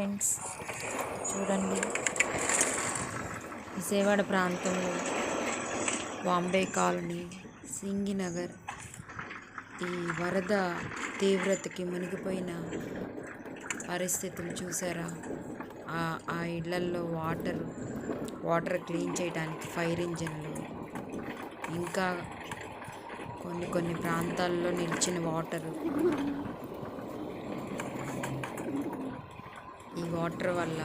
Friends, చూడండి, విజయవాడ ప్రాంతంలో Bombay colony, Singh Nagar ఈ వరద తీవ్రతకి మునిగిపోయిన పరిస్థితులు చూసారా? ఆ ఇళ్లల్లో వాటర్ క్లీన్ చేయడానికి ఫైర్ ఇంజిన్లు, ఇంకా కొన్ని ప్రాంతాల్లో నిలిచిన వాటరు. ఈ వాటర్ వల్ల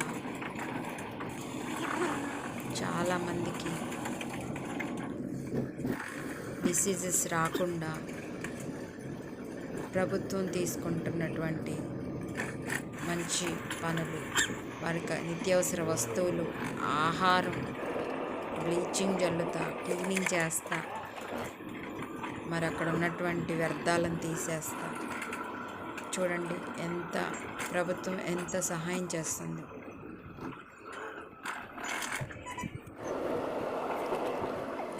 చాలామందికి డిసీజెస్ రాకుండా ప్రభుత్వం తీసుకుంటున్నటువంటి మంచి పనులు, వారికి నిత్యావసర వస్తువులు, ఆహారం, బ్లీచింగ్ జల్లుతా, క్లీనింగ్ చేస్తా, మరి అక్కడ ఉన్నటువంటి వ్యర్థాలను తీసేస్తా. చూడండి, ప్రభుత్వం ఎంత సహాయం చేస్తుంది.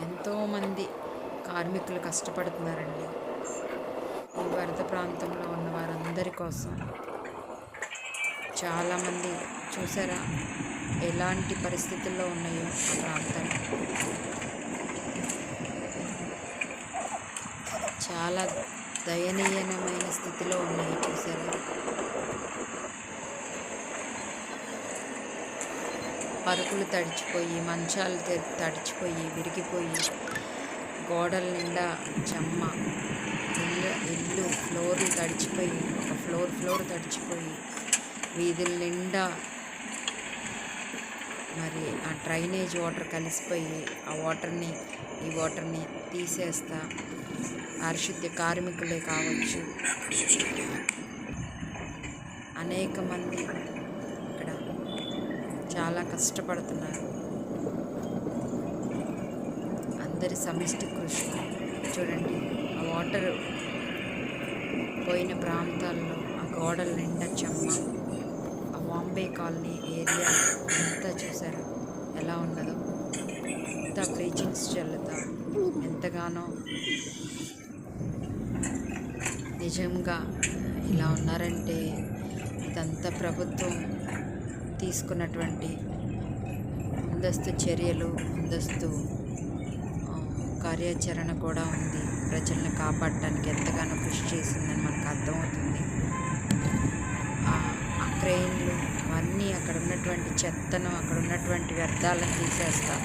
ఎంతోమంది కార్మికులు కష్టపడుతున్నారండి ఈ వరద ప్రాంతంలో ఉన్న వారందరి కోసం. చాలామంది చూసారా ఎలాంటి పరిస్థితుల్లో ఉన్నాయో ఆ ప్రాంతాలు. చాలా దయనీయమైన స్థితిలో ఉన్నాయి చూసారా. పరుపులు తడిచిపోయి, మంచాలు తడిచిపోయి, విరిగిపోయి, గోడల నిండా చెమ్మ, ఇల్లు ఫ్లోర్లు తడిచిపోయి, ఒక ఫ్లోర్ తడిచిపోయి, వీధుల నిండా మరి ఆ డ్రైనేజ్ వాటర్ కలిసిపోయి ఈ వాటర్ని తీసేస్తా. పారిశుద్ధ్య కార్మికులే కావచ్చు, అనేక మంది ఇక్కడ చాలా కష్టపడుతున్నారు. అందరి సమిష్టి కృషి. చూడండి, ఆ వాటర్ పోయిన ప్రాంతాల్లో ఆ గోడల నిండా చెమ్మ, ఆ బాంబే కాలనీ ఏరియా అంతా చూసారు ఎలా ఉన్నదో. అంతా బ్లీచింగ్స్ చల్లుతా ఎంతగానో నిజంగా ఇలా ఉన్నారంటే ఇదంతా ప్రభుత్వం తీసుకున్నటువంటి ముందస్తు చర్యలు, ముందస్తు కార్యాచరణ కూడా ఉంది. ప్రజలను కాపాడటానికి ఎంతగానో కృషి చేసిందని మనకు అర్థమవుతుంది. ఆ క్రెయిన్లు అవన్నీ అక్కడ ఉన్నటువంటి చెత్తను, అక్కడ ఉన్నటువంటి వ్యర్థాలను తీసేస్తా.